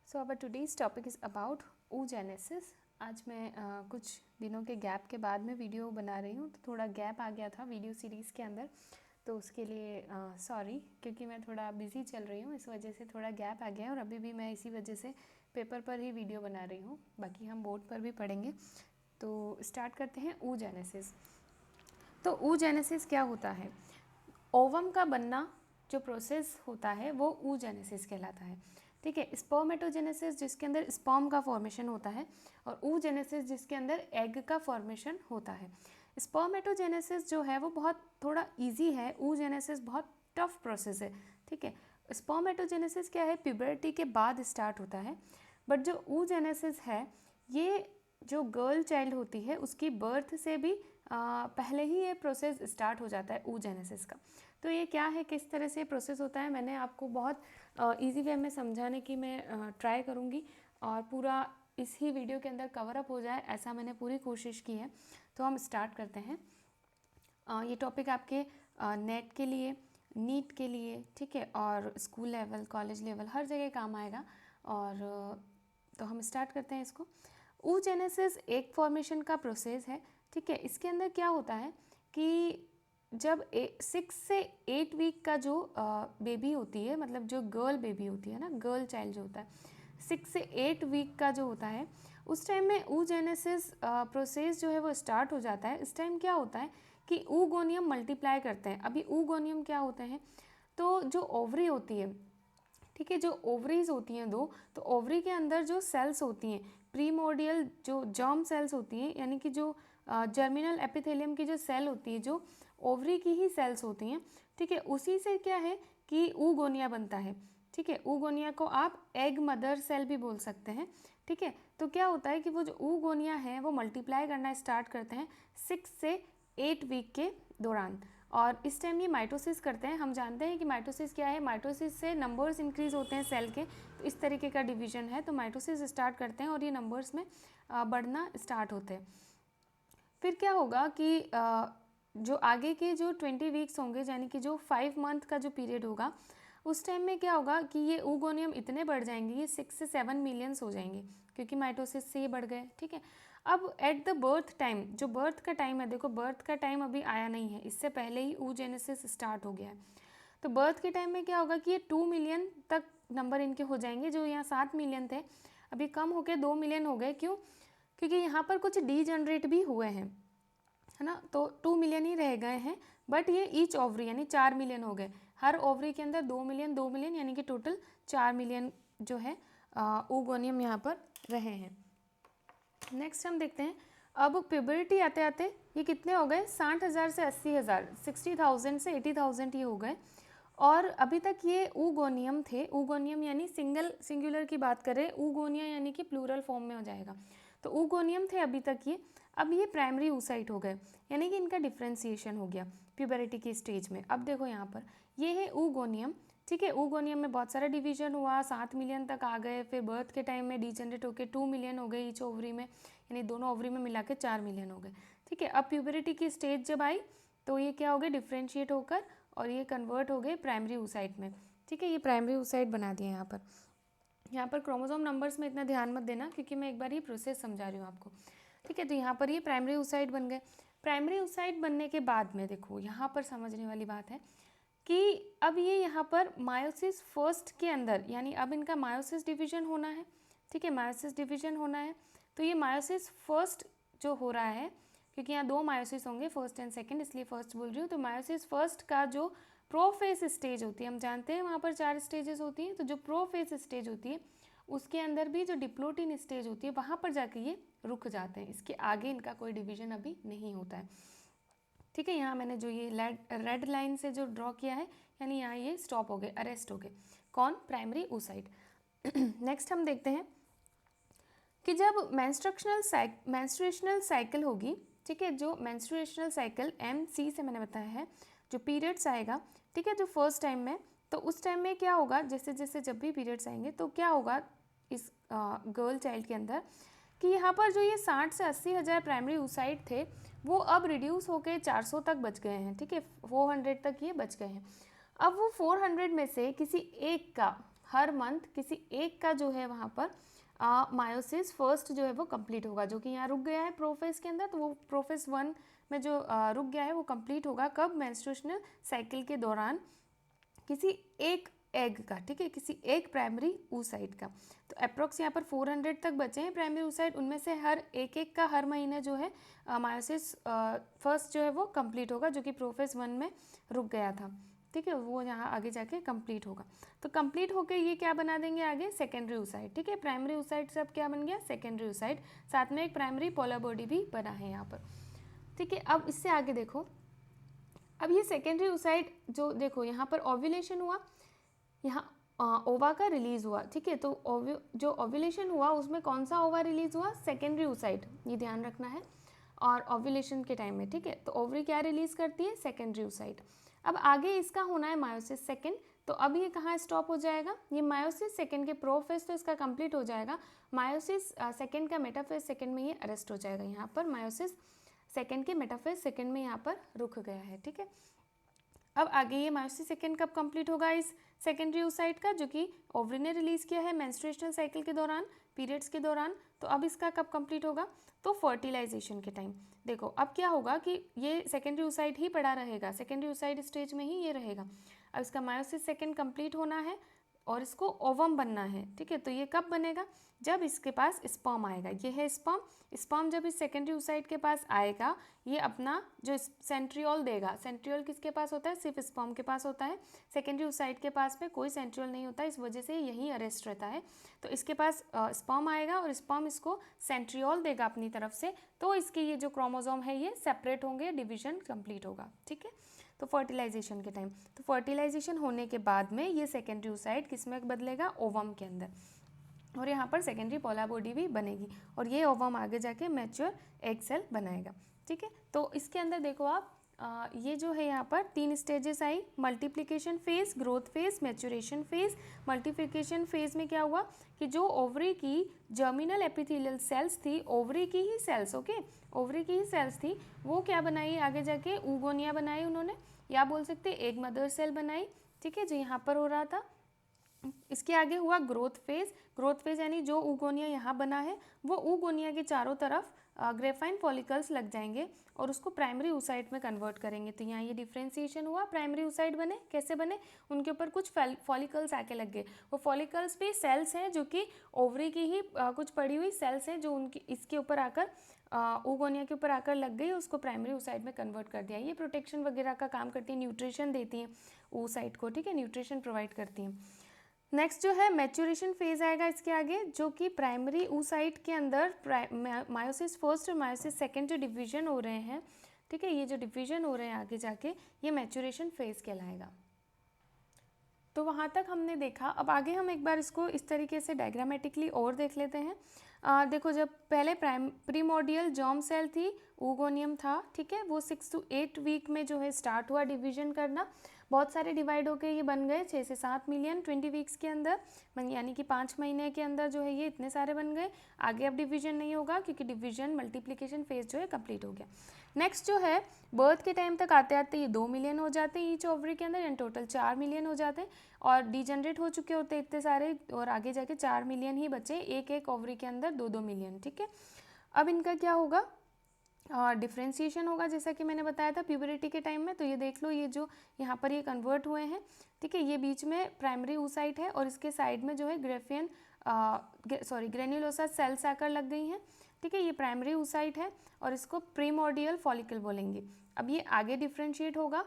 So our today's topic is about oogenesis। आज मैं कुछ दिनों के गैप के बाद में वीडियो बना रही हूँ, तो थोड़ा गैप आ गया था वीडियो सीरीज़ के अंदर, तो उसके लिए सॉरी, क्योंकि मैं थोड़ा बिज़ी चल रही हूँ, इस वजह से थोड़ा गैप आ गया है। और अभी भी मैं इसी वजह से पेपर पर ही वीडियो बना रही हूँ, बाकी हम बोर्ड पर भी पढ़ेंगे। तो स्टार्ट करते हैं oogenesis। तो oogenesis क्या होता है? ओवम का बनना जो प्रोसेस होता है वो oogenesis कहलाता है। ठीक है, स्पर्मेटोजेनेसिस जिसके अंदर स्पर्म का फॉर्मेशन होता है, और oogenesis जिसके अंदर एग का फॉर्मेशन होता है। स्पर्मेटोजेनेसिस जो है वो बहुत थोड़ा इजी है, oogenesis बहुत टफ प्रोसेस है। ठीक है, स्पर्मेटोजेनेसिस क्या है, प्यूबर्टी के बाद स्टार्ट होता है, बट जो oogenesis है ये जो गर्ल चाइल्ड होती है उसकी बर्थ से भी पहले ही ये प्रोसेस स्टार्ट हो जाता है oogenesis का। तो ये क्या है, किस तरह से प्रोसेस होता है, मैंने आपको बहुत इजी वे में समझाने की मैं ट्राई करूँगी, और पूरा इसी वीडियो के अंदर कवर अप हो जाए ऐसा मैंने पूरी कोशिश की है। तो हम स्टार्ट करते हैं। ये टॉपिक आपके नेट के लिए, नीट के लिए, ठीक है, और स्कूल लेवल, कॉलेज लेवल, हर जगह काम आएगा। और तो हम स्टार्ट करते हैं इसको। oogenesis एग फॉर्मेशन का प्रोसेस है। ठीक है, इसके अंदर क्या होता है कि जब 6 से 8 वीक का जो बेबी होती है, मतलब जो गर्ल बेबी होती है ना, गर्ल चाइल्ड जो होता है, 6 से 8 वीक का जो होता है, उस टाइम में oogenesis प्रोसेस जो है वो स्टार्ट हो जाता है। इस टाइम क्या होता है कि oogoनियम मल्टीप्लाई करते हैं। अभी oogoनियम क्या होते हैं, तो जो ओवरी होती है, ठीक है, जो ओवरीज होती हैं दो, तो ओवरी के अंदर जो सेल्स होती हैं, प्रीमोर्डियल जो जर्म सेल्स होती हैं, यानी कि जो जर्मिनल एपिथेलियम की जो सेल होती है, जो ओवरी की ही सेल्स होती हैं, ठीक है, उसी से क्या है कि oogonia बनता है। ठीक है, oogonia को आप एग मदर सेल भी बोल सकते हैं। ठीक है, तो क्या होता है कि वो जो oogonia है वो मल्टीप्लाई करना स्टार्ट करते हैं 6 से 8 वीक के दौरान, और इस टाइम ये माइटोसिस करते हैं। हम जानते हैं कि माइटोसिस क्या है, माइटोसिस से नंबर्स इंक्रीज होते हैं सेल के, तो इस तरीके का डिवीजन है। तो माइटोसिस स्टार्ट करते हैं और ये नंबर्स में बढ़ना स्टार्ट होते हैं। फिर क्या होगा कि जो आगे के जो 20 वीक्स होंगे, यानी कि जो 5 मंथ का जो पीरियड होगा, उस टाइम में क्या होगा कि ये oogoनियम इतने बढ़ जाएंगे, ये 6 से 7 मिलियंस हो जाएंगे, क्योंकि माइटोसिस से ये बढ़ गए। ठीक है, अब एट द बर्थ टाइम, जो बर्थ का टाइम है, देखो बर्थ का टाइम अभी आया नहीं है, इससे पहले ही oogenesis स्टार्ट हो गया है। तो बर्थ के टाइम में क्या होगा कि ये 2 मिलियन तक नंबर इनके हो जाएंगे। जो यहाँ 7 मिलियन थे अभी कम होकर 2 मिलियन हो गए। क्यों? क्योंकि यहाँ पर कुछ डीजनरेट भी हुए हैं, है ना, तो 2 मिलियन ही रह गए हैं, बट ये ईच ओवरी यानी 4 मिलियन हो गए। हर ओवरी के अंदर 2 मिलियन 2 मिलियन, यानी कि टोटल 4 मिलियन जो है oogoनियम यहाँ पर रहे हैं। नेक्स्ट हम देखते हैं, अब प्यूबर्टी आते आते ये कितने हो गए, 60,000 से 80,000, 60,000 से 80,000 ये हो गए। और अभी तक ये oogoनियम थे, oogoनियम यानी सिंगुलर की बात करें, oogonia यानी कि प्लूरल फॉर्म में हो जाएगा, तो oogoनियम थे अभी तक ये। अब ये प्राइमरी oocyte हो गए, यानी कि इनका डिफ्रेंसिएशन हो गया प्यूबरिटी की स्टेज में। अब देखो यहाँ पर ये है oogoनियम। ठीक है, oogoनियम में बहुत सारा डिवीजन हुआ, 7 मिलियन तक आ गए, फिर बर्थ के टाइम में डिजनरेट होकर 2 मिलियन हो गए ईच ओवरी में, यानी दोनों ओवरी में मिला के 4 मिलियन हो गए। ठीक है, अब प्यूबरिटी की स्टेज जब आई तो ये क्या हो गए, डिफ्रेंशिएट होकर, और ये कन्वर्ट हो गए प्राइमरी oocyte में। ठीक है, ये प्राइमरी oocyte बना दिए यहाँ पर। यहाँ पर क्रोमोसोम नंबर्स में इतना ध्यान मत देना, क्योंकि मैं एक बार ये प्रोसेस समझा रही हूँ आपको। ठीक है, तो यहाँ पर ये प्राइमरी oocyte बन गए। प्राइमरी oocyte बनने के बाद में देखो यहाँ पर समझने वाली बात है कि अब ये यहाँ पर मायोसिस फर्स्ट के अंदर, यानी अब इनका मायोसिस डिवीजन होना है। ठीक है, मायोसिस डिवीजन होना है, तो ये मायोसिस फर्स्ट जो हो रहा है, क्योंकि यहाँ 2 मायोसिस होंगे, फर्स्ट एंड सेकंड, इसलिए फर्स्ट बोल रही हूँ। तो मायोसिस फर्स्ट का जो प्रोफेस स्टेज होती है, हम जानते हैं वहाँ पर 4 स्टेजेस होती हैं, तो जो प्रोफेस स्टेज होती है उसके अंदर भी जो डिप्लोटिन स्टेज होती है वहाँ पर जाके ये रुक जाते हैं, इसके आगे इनका कोई डिवीजन अभी नहीं होता है। ठीक है, यहाँ मैंने जो ये रेड लाइन से जो ड्रॉ किया है, यानी यहाँ ये स्टॉप हो गए, अरेस्ट हो गए। कौन? Primary oocyte। नेक्स्ट हम देखते हैं कि जब मेंस्ट्रुएशनल साइकिल होगी, ठीक है, जो मेंस्ट्रुएशनल साइकिल MC से मैंने बताया है, जो पीरियड्स आएगा, ठीक है, जो फर्स्ट टाइम में, तो उस टाइम में क्या होगा, जैसे जैसे जब भी पीरियड्स आएंगे तो क्या होगा इस गर्ल चाइल्ड के अंदर कि यहाँ पर जो ये 60 से 80,000 प्राइमरी oocyte थे वो अब रिड्यूस होकर 400 तक बच गए हैं। ठीक है, 400 तक ये बच गए हैं। अब वो 400 में से किसी एक का हर मंथ किसी एक का जो है वहाँ पर मायोसिस फर्स्ट जो है वो कंप्लीट होगा, जो कि यहाँ रुक गया है प्रोफेज के अंदर, तो वो प्रोफेज 1 में जो रुक गया है वो कंप्लीट होगा कब, मेंस्ट्रुएशनल साइकिल के दौरान किसी एक एग का, ठीक है, किसी एक प्राइमरी oocyte का। तो अप्रोक्स यहाँ पर 400 तक बचे हैं प्राइमरी oocyte, उनमें से हर एक का हर महीने जो है मायोसिस फर्स्ट जो है वो कंप्लीट होगा, जो कि प्रोफेज 1 में रुक गया था, ठीक है, वो यहाँ आगे जाके कंप्लीट होगा। तो कंप्लीट होके ये क्या बना देंगे आगे, सेकेंडरी oocyte, ठीक है, प्राइमरी oocyte से अब क्या बन गया, सेकेंडरी oocyte, साथ में एक प्राइमरी पोलर बॉडी भी बना है यहाँ पर, ठीक है। अब इससे आगे देखो, अब ये सेकेंडरी oocyte जो देखो यहाँ पर ओव्यूलेशन हुआ, यहाँ ओवा का रिलीज हुआ, ठीक है, तो जो ओव्यूलेशन हुआ उसमें कौन सा ओवा रिलीज हुआ, सेकेंडरी oocyte, ये ध्यान रखना है, और ओव्यूलेशन के टाइम में, ठीक है, तो ओवरी क्या रिलीज करती है, सेकेंडरी oocyte। अब आगे इसका होना है मायोसिस सेकेंड, तो अब ये कहाँ स्टॉप हो जाएगा, ये मायोसिस सेकेंड के प्रोफेज तो इसका कंप्लीट हो जाएगा, मायोसिस सेकेंड का मेटाफेज सेकेंड में ये अरेस्ट हो जाएगा, यहाँ पर मायोसिस सेकेंड के मेटाफेज सेकेंड में यहाँ पर रुक गया है, ठीक है। अब आगे ये मायोसिस सेकेंड कब कंप्लीट होगा इस सेकेंडरी oocyte का, जो कि ओवरी ने रिलीज किया है मेंस्ट्रुएशनल साइकिल के दौरान, पीरियड्स के दौरान, तो अब इसका कब कंप्लीट होगा, तो फर्टिलाइजेशन के टाइम। देखो अब क्या होगा कि ये सेकेंडरी oocyte ही पड़ा रहेगा, सेकेंडरी oocyte स्टेज में ही ये रहेगा। अब इसका मायोसिस सेकेंड कंप्लीट होना है और इसको ओवम बनना है, ठीक है, तो ये कब बनेगा, जब इसके पास स्पर्म आएगा, ये है स्पर्म जब इस सेकेंडरी oocyte के पास आएगा, ये अपना जो सेंट्रियोल देगा, सेंट्रियोल किसके पास होता है, सिर्फ स्पर्म के पास होता है, सेकेंडरी oocyte के पास में कोई सेंट्रियोल नहीं होता, इस वजह से यही अरेस्ट रहता है। तो इसके पास स्पर्म आएगा और स्पर्म इसको सेंट्रियोल देगा अपनी तरफ से, तो इसके ये जो क्रोमोसोम है ये सेपरेट होंगे, डिवीजन कंप्लीट होगा, ठीक है। तो फर्टिलाइजेशन के टाइम, तो फर्टिलाइजेशन होने के बाद में ये सेकेंडरी oocyte किस में बदलेगा, ओवम के अंदर, और यहाँ पर सेकेंडरी पोलर बॉडी भी बनेगी, और ये ओवम आगे जाके मैच्योर एग सेल बनाएगा, ठीक है। तो इसके अंदर देखो आप ये जो है यहाँ पर 3 स्टेजेस आई, multiplication phase, growth phase, maturation phase. Multiplication phase में क्या हुआ कि जो ओवरी की जर्मिनल एपिथेलियल सेल्स थी, ओवरी की ही सेल्स, ओके, ओवरी की ही सेल्स थी, वो क्या बनाई आगे जाके, ऊगोनिया बनाई उन्होंने, या बोल सकते एक मदर सेल बनाई, ठीक है, जो यहाँ पर हो रहा था। इसके आगे हुआ ग्रोथ फेज, ग्रोथ फेज यानी जो ऊगोनिया यहाँ बना है वो ऊगोनिया के चारों तरफ ग्रेफाइन फॉलिकल्स लग जाएंगे और उसको प्राइमरी oocyte में कन्वर्ट करेंगे। तो यहाँ ये डिफ्रेंसिएशन हुआ, प्राइमरी oocyte बने, कैसे बने, उनके ऊपर कुछ फॉलिकल्स आके लग गए, वो फॉलिकल्स भी सेल्स हैं जो कि ओवरी की ही कुछ पड़ी हुई सेल्स हैं जो उनकी इसके ऊपर आकर ऊगोनिया के ऊपर आकर लग गई, उसको प्राइमरी oocyte में कन्वर्ट कर दिया। ये प्रोटेक्शन वगैरह का काम करती है, न्यूट्रिशन देती हैं oocyte को, ठीक है, न्यूट्रिशन प्रोवाइड करती हैं। नेक्स्ट जो है मैच्योरेशन फेज आएगा इसके आगे, जो कि प्राइमरी oocyte के अंदर मायोसिस फर्स्ट और मायोसिस सेकेंड जो डिवीजन हो रहे हैं, ठीक है, ये जो डिवीजन हो रहे हैं आगे जाके ये मैच्योरेशन फेज कहलाएगा। तो वहाँ तक हमने देखा, अब आगे हम एक बार इसको इस तरीके से डायग्रामेटिकली और देख लेते हैं। देखो जब पहले प्रीमोर्डियल जर्म सेल थी, ऊगोनियम था, ठीक है, वो 6 to 8 वीक में जो है स्टार्ट हुआ डिवीजन करना, बहुत सारे डिवाइड होके ये बन गए 6 से 7 मिलियन 20 वीक्स के अंदर, यानी कि 5 महीने के अंदर जो है ये इतने सारे बन गए। आगे अब डिवीजन नहीं होगा क्योंकि डिवीजन मल्टीप्लिकेशन फेज जो है कंप्लीट हो गया। नेक्स्ट जो है बर्थ के टाइम तक आते आते ये 2 मिलियन हो जाते हैं ईच ओवरी के अंदर, यानी टोटल 4 मिलियन हो जाते हैं, और डिजनरेट हो चुके होते इतने सारे, और आगे जाके 4 मिलियन ही बचे एक एक ओवरी के अंदर 2-2 मिलियन, ठीक है। अब इनका क्या होगा, डिफ्रेंशिएशन होगा, जैसा कि मैंने बताया था प्यूबरिटी के टाइम में। तो ये देख लो, ये जो यहाँ पर ये कन्वर्ट हुए हैं, ठीक है, ये बीच में प्राइमरी oocyte है और इसके साइड में जो है ग्रेन्युलोसा सेल्स आकर लग गई हैं, ठीक है, ये प्राइमरी oocyte है और इसको प्रीमोर्डियल फॉलिकल बोलेंगे। अब ये आगे डिफ्रेंशिएट होगा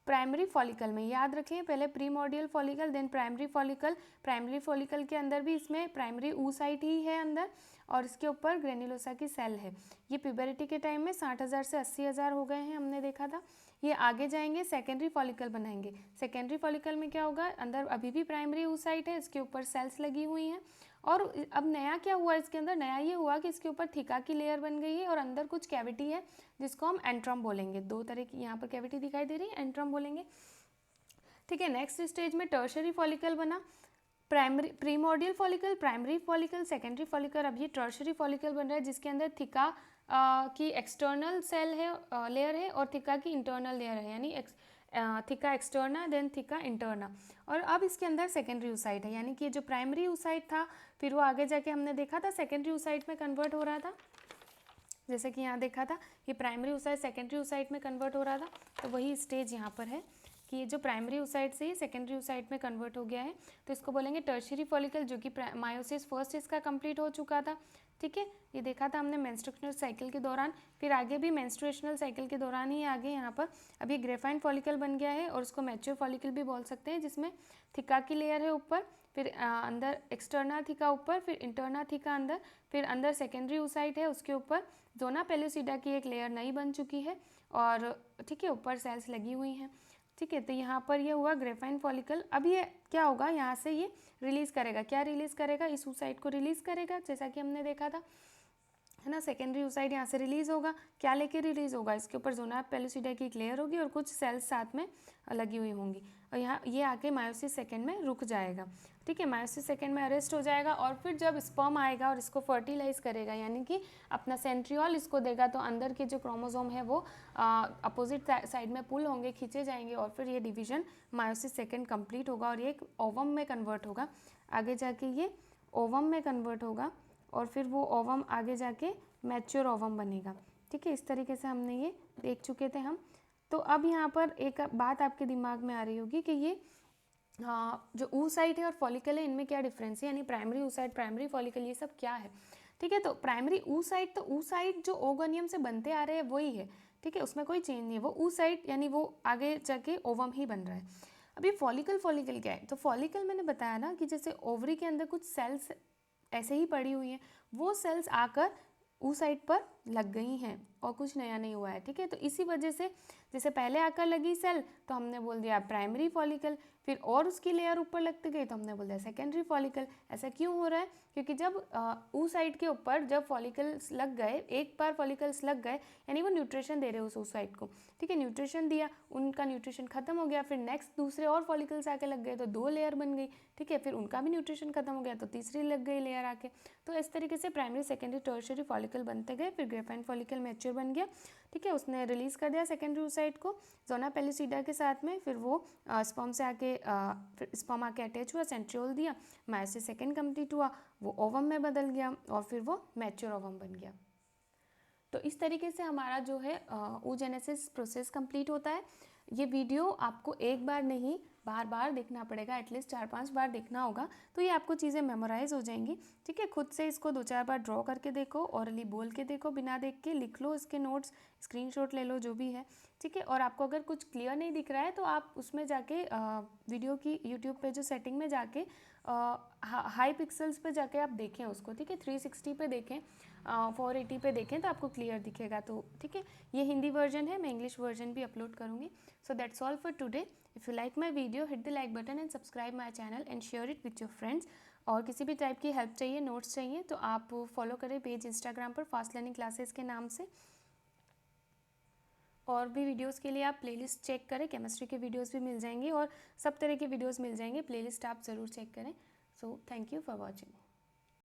प्राइमरी फॉलिकल में, याद रखें पहले primordial follicle then primary follicle, primary follicle के अंदर भी इसमें प्राइमरी oocyte ही है अंदर और इसके ऊपर ग्रेन्युलोसा की सेल है। ये प्यूबरिटी के टाइम में 60,000 से 80,000 हो गए हैं, हमने देखा था। ये आगे जाएंगे सेकेंडरी फॉलिकल बनाएंगे, सेकेंडरी फॉलिकल में क्या होगा, अंदर अभी भी प्राइमरी oocyte है, इसके ऊपर सेल्स लगी हुई हैं, और अब नया क्या हुआ इसके अंदर, नया ये हुआ कि इसके ऊपर थिका की लेयर बन गई है और अंदर कुछ कैविटी है जिसको हम एंट्रम बोलेंगे। 2 तरह की यहाँ पर कैविटी दिखाई दे रही है, एंट्रम बोलेंगे, ठीक है। नेक्स्ट स्टेज में टर्शरी फॉलिकल बना, primordial follicle, primary follicle, secondary follicle, अब ये टर्शरी फॉलिकल बन रहा है जिसके अंदर थिका की एक्सटर्नल सेल है लेयर है और थिका की इंटरनल लेयर है, यानी थिका एक्सटर्ना देन थिका इंटरना। और अब इसके अंदर सेकेंडरी oocyte है, यानी कि जो प्राइमरी oocyte था फिर वो आगे जाके हमने देखा था सेकेंडरी oocyte में कन्वर्ट हो रहा था, जैसे कि यहाँ देखा था ये प्राइमरी oocyte सेकेंडरी oocyte में कन्वर्ट हो रहा था। तो वही स्टेज यहाँ पर है कि ये जो प्राइमरी oocyte से ही सेकेंडरी oocyte में कन्वर्ट हो गया है, तो इसको बोलेंगे टर्शियरी फॉलिकल, जो कि मायोसिस फर्स्ट इसका कंप्लीट हो चुका था। ठीक है, ये देखा था हमने मेंस्ट्रुएशनल साइकिल के दौरान, फिर आगे भी मेंस्ट्रुएशनल साइकिल के दौरान ही आगे यहाँ पर अब ये ग्रेफाइन फॉलिकल बन गया है, और उसको मैच्योर फॉलिकल भी बोल सकते हैं, जिसमें थिका की लेयर है ऊपर, फिर अंदर एक्सटर्ना थिका ऊपर, फिर इंटरना थिका अंदर, फिर अंदर सेकेंडरी oocyte है, उसके ऊपर जोना पेलुसिडा की एक लेयर नई बन चुकी है, और ठीक है ऊपर सेल्स लगी हुई हैं। ठीक है, तो यहाँ पर ये हुआ ग्रेफाइन फॉलिकल। अब ये क्या होगा, यहाँ से ये रिलीज़ करेगा, क्या रिलीज़ करेगा, इस oocyte को रिलीज़ करेगा, जैसा कि हमने देखा था, है ना। सेकेंडरी oocyte यहाँ से रिलीज़ होगा, क्या लेके रिलीज़ होगा, इसके ऊपर जोना पेलुसिडा की एक लेयर होगी और कुछ सेल्स साथ में लगी हुई होंगी, और यहाँ ये आके मायोसिस सेकेंड में रुक जाएगा। ठीक है, मायोसिस सेकेंड में अरेस्ट हो जाएगा, और फिर जब स्पर्म आएगा और इसको फर्टिलाइज करेगा, यानी कि अपना सेंट्रियोल इसको देगा, तो अंदर के जो क्रोमोसोम है वो अपोजिट साइड में पुल होंगे, खींचे जाएंगे, और फिर ये डिवीजन मायोसिस सेकेंड कंप्लीट होगा और ये एक ओवम में कन्वर्ट होगा। आगे जाके ये ओवम में कन्वर्ट होगा, और फिर वो ओवम आगे जाके मैच्योर ओवम बनेगा। ठीक है, इस तरीके से हमने ये देख चुके थे हम। तो अब यहाँ पर एक बात आपके दिमाग में आ रही होगी कि ये जो oocyte है और फॉलिकल है, इनमें क्या डिफरेंस है, यानी प्राइमरी oocyte, प्राइमरी फॉलिकल, ये सब क्या है। ठीक है, तो प्राइमरी oocyte, तो oocyte जो ओगोनियम से बनते आ रहे हैं वही है। ठीक है, उसमें कोई चेंज नहीं है, वो oocyte यानी वो आगे जाके ओवम ही बन रहा है। अब ये फॉलिकल, फॉलिकल क्या है, तो फॉलिकल मैंने बताया ना कि जैसे ओवरी के अंदर कुछ सेल्स ऐसे ही पड़ी हुई हैं, वो सेल्स आकर oocyte पर लग गई हैं और कुछ नया नहीं हुआ है। ठीक है, तो इसी वजह से जैसे पहले आकर लगी सेल तो हमने बोल दिया प्राइमरी फॉलिकल, फिर और उसकी लेयर ऊपर लगती गई तो हमने बोल दिया सेकेंडरी फॉलिकल। ऐसा क्यों हो रहा है, क्योंकि जब oocyte के ऊपर जब फॉलिकल्स लग गए, एक बार फॉलिकल्स लग गए, यानी वो न्यूट्रिशन दे रहे हैं उस oocyte को। ठीक है, न्यूट्रिशन दिया, उनका न्यूट्रिशन खत्म हो गया, फिर नेक्स्ट दूसरे और फॉलिकल्स आके लग गए तो 2 लेयर बन गई। ठीक है, फिर उनका भी न्यूट्रिशन खत्म हो गया तो तीसरी लग गई लेयर आके। तो इस तरीके से प्राइमरी, सेकेंडरी, टर्शियरी फॉलिकल बनते गए, फिर ग्रेफाइन फॉलिकल मैच्योर बन गया। ठीक है, उसने रिलीज़ कर दिया सेकेंडरी oocyte को जोना पेलुसिडा के साथ में, फिर वो स्पर्म से आके फिर स्पर्म आके अटैच हुआ, सेंट्रियोल दिया, मायोसिस सेकेंड कंप्लीट हुआ, वो ओवम में बदल गया और फिर वो मैच्योर ओवम बन गया। तो इस तरीके से हमारा जो है oogenesis प्रोसेस कंप्लीट होता है। ये वीडियो आपको एक बार नहीं बार बार देखना पड़ेगा, एटलीस्ट 4-5 बार देखना होगा, तो ये आपको चीज़ें मेमोराइज हो जाएंगी। ठीक है, खुद से इसको 2-4 बार ड्रॉ करके देखो, ऑरली बोल के देखो, बिना देख के लिख लो इसके नोट्स, स्क्रीनशॉट ले लो, जो भी है। ठीक है, और आपको अगर कुछ क्लियर नहीं दिख रहा है तो आप उसमें जाके वीडियो की यूट्यूब पे जो सेटिंग में जाके हाई पिक्सल्स पे जाके आप देखें उसको। ठीक है, 360 पे देखें, 480 पे देखें तो आपको क्लियर दिखेगा। तो ठीक है, ये हिंदी वर्जन है, मैं इंग्लिश वर्जन भी अपलोड करूँगी। So that's all for today. If you like my video, hit the like button and subscribe my channel and share it with your friends. और किसी भी टाइप की हेल्प चाहिए, नोट्स चाहिए, तो आप फॉलो करें पेज इंस्टाग्राम पर फास्ट लर्निंग क्लासेस के नाम से। और भी वीडियोस के लिए आप प्लेलिस्ट चेक करें, केमिस्ट्री के वीडियोस भी मिल जाएंगे और सब तरह के वीडियोस मिल जाएंगे, प्लेलिस्ट आप ज़रूर चेक करें। So thank you for watching.